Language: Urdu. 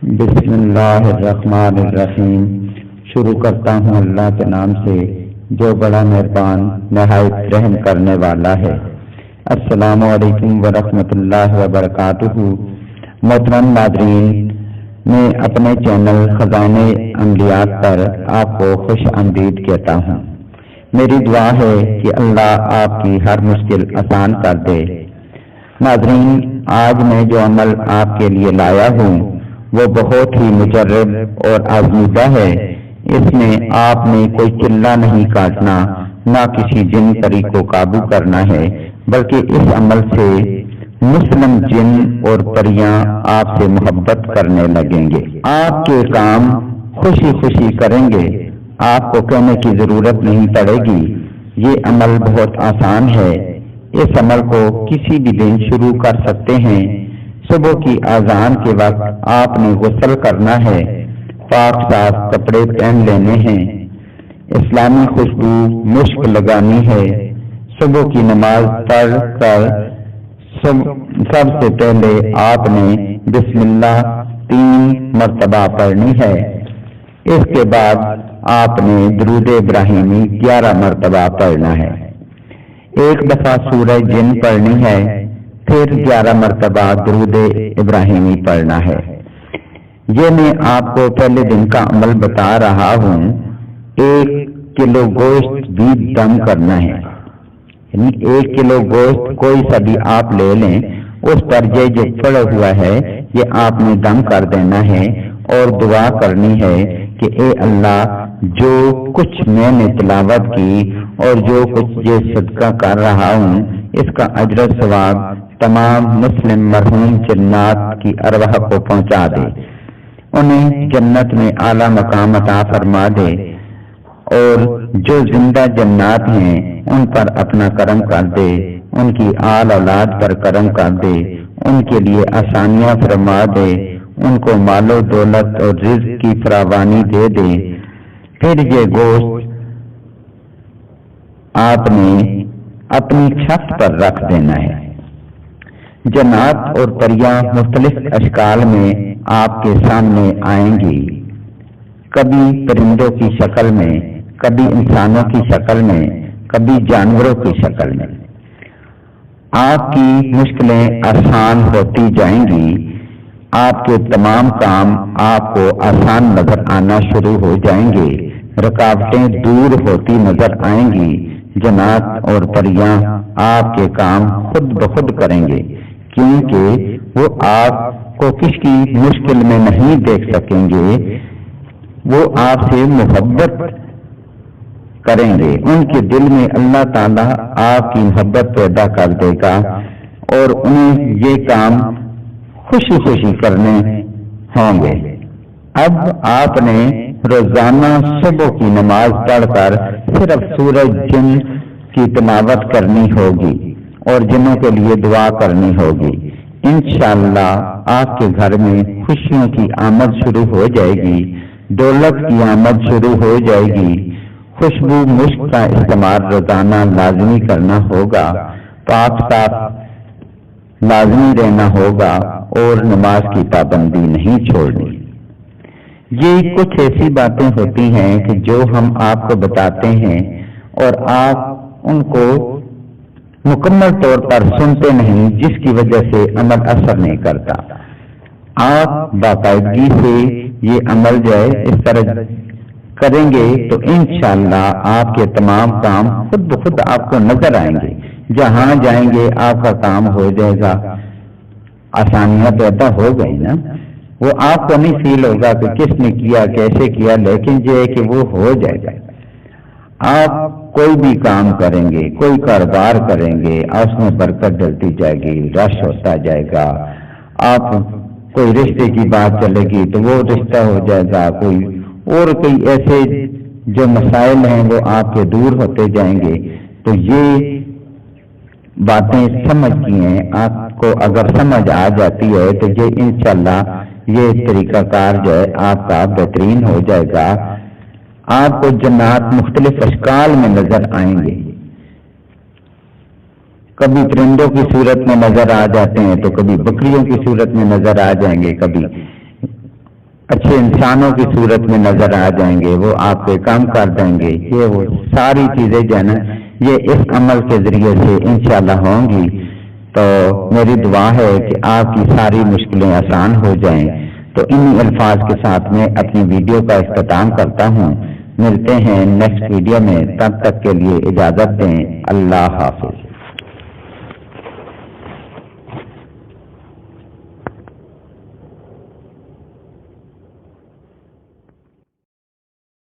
بسم اللہ الرحمن الرحیم۔ شروع کرتا ہوں اللہ کے نام سے جو بڑا مہربان نہایت رحم کرنے والا ہے۔ السلام علیکم ورحمۃ اللہ وبرکاتہ۔ محترم ناظرین، میں اپنے چینل خزانۂ عملیات پر آپ کو خوش آمدید کہتا ہوں۔ میری دعا ہے کہ اللہ آپ کی ہر مشکل آسان کر دے۔ ناظرین، آج میں جو عمل آپ کے لیے لایا ہوں وہ بہت ہی مجرب اور آزمودہ ہے۔ اس میں آپ نے کوئی چلہ نہیں کاٹنا، نہ کسی جن پری کو قابو کرنا ہے، بلکہ اس عمل سے مسلم جن اور پریاں آپ سے محبت کرنے لگیں گے، آپ کے کام خوشی خوشی کریں گے، آپ کو کہنے کی ضرورت نہیں پڑے گی۔ یہ عمل بہت آسان ہے۔ اس عمل کو کسی بھی دن شروع کر سکتے ہیں۔ صبح کی اذان کے وقت آپ نے غسل کرنا ہے، پاک صاف کپڑے پہن لینے ہیں، اسلامی خوشبو مشک لگانی ہے۔ صبح کی نماز پڑھ کر سب سے پہلے آپ نے بسم اللہ 3 مرتبہ پڑھنی ہے۔ اس کے بعد آپ نے درود ابراہیمی 11 مرتبہ پڑھنا ہے۔ ایک دفعہ سورہ جن پڑھنی ہے، پھر 11 مرتبہ درود ابراہیمی پڑھنا ہے۔ یہ میں آپ کو پہلے دن کا عمل بتا رہا ہوں۔ 1 کلو گوشت بھی دم کرنا ہے، یعنی 1 کلو گوشت کوئی سا بھی آپ لے لیں، اس پر یہ جو پڑا ہوا ہے یہ آپ نے دم کر دینا ہے اور دعا کرنی ہے کہ اے اللہ، جو کچھ میں نے تلاوت کی اور جو کچھ یہ صدقہ کر رہا ہوں، اس کا اجر و ثواب تمام مسلم مرحوم جنات کی ارواح کو پہنچا دے، انہیں جنت میں اعلیٰ مقام عطا فرما دے، اور جو زندہ جنات ہیں ان پر اپنا کرم کر دے، ان کی آل اولاد پر کرم کر دے، ان کے لیے آسانیاں فرما دے، ان کو مال و دولت اور رزق کی فراوانی دے دے۔ پھر یہ گوشت آپ نے اپنی چھت پر رکھ دینا ہے۔ جنات اور پریاں مختلف اشکال میں آپ کے سامنے آئیں گی، کبھی پرندوں کی شکل میں، کبھی انسانوں کی شکل میں، کبھی جانوروں کی شکل میں۔ آپ کی مشکلیں آسان ہوتی جائیں گی، آپ کے تمام کام آپ کو آسان نظر آنا شروع ہو جائیں گے، رکاوٹیں دور ہوتی نظر آئیں گی۔ جنات اور پریاں آپ کے کام خود بخود کریں گے، کیونکہ وہ آپ کو کسی کی مشکل میں نہیں دیکھ سکیں گے، وہ آپ سے محبت کریں گے۔ ان کے دل میں اللہ تعالیٰ آپ کی محبت پیدا کر دے گا اور انہیں یہ کام خوشی خوشی کرنے ہوں گے۔ اب آپ نے روزانہ صبح کی نماز پڑھ کر صرف سورہ جن کی تلاوت کرنی ہوگی اور جنوں کے لیے دعا کرنی ہوگی۔ انشاءاللہ آپ کے گھر میں خوشیوں کی آمد شروع ہو جائے گی، دولت کی آمد شروع ہو جائے گی۔ خوشبو مشک کا استعمال روزانہ لازمی کرنا ہوگا، پاک صاف لازمی رہنا ہوگا اور نماز کی پابندی نہیں چھوڑنی۔ یہ کچھ ایسی باتیں ہوتی ہیں کہ جو ہم آپ کو بتاتے ہیں اور آپ ان کو مکمل طور پر سنتے نہیں، جس کی وجہ سے عمل اثر نہیں کرتا۔ آپ باقاعدگی سے یہ عمل جو ہے اس طرح کریں گے تو انشاءاللہ آپ کے تمام کام خود بخود آپ کو نظر آئیں گے۔ جہاں جائیں گے آپ کا کام ہو جائے گا، آسانیاں پیدا ہو گئی نا۔ وہ آپ کو نہیں فیل ہوگا کہ کس نے کیا، کیسے کیا، لیکن یہ ہے کہ وہ ہو جائے گا۔ آپ کوئی بھی کام کریں گے، کوئی کاروبار کریں گے، اس میں برکت ڈلتی جائے گی، رش ہوتا جائے گا۔ آپ کوئی رشتے کی بات چلے گی تو وہ رشتہ ہو جائے گا، کوئی ایسے جو مسائل ہیں وہ آپ کے دور ہوتے جائیں گے۔ تو یہ باتیں سمجھ کی ہیں، آپ کو اگر سمجھ آ جاتی ہے تو یہ انشاءاللہ یہ طریقہ کار جو ہے آپ کا بہترین ہو جائے گا۔ آپ کو جنات مختلف اشکال میں نظر آئیں گے، کبھی پرندوں کی صورت میں نظر آ جاتے ہیں تو کبھی بکریوں کی صورت میں نظر آ جائیں گے، کبھی اچھے انسانوں کی صورت میں نظر آ جائیں گے، وہ آپ پہ کام کر دیں گے، یہ وہ ساری چیزیں جو ہے نا یہ اس عمل کے ذریعے سے انشاءاللہ ہوں گی۔ تو میری دعا ہے کہ آپ کی ساری مشکلیں آسان ہو جائیں۔ تو انہی الفاظ کے ساتھ میں اپنی ویڈیو کا اختتام کرتا ہوں۔ ملتے ہیں نیکسٹ ویڈیو میں، تب تک کے لیے اجازت دیں۔ اللہ حافظ۔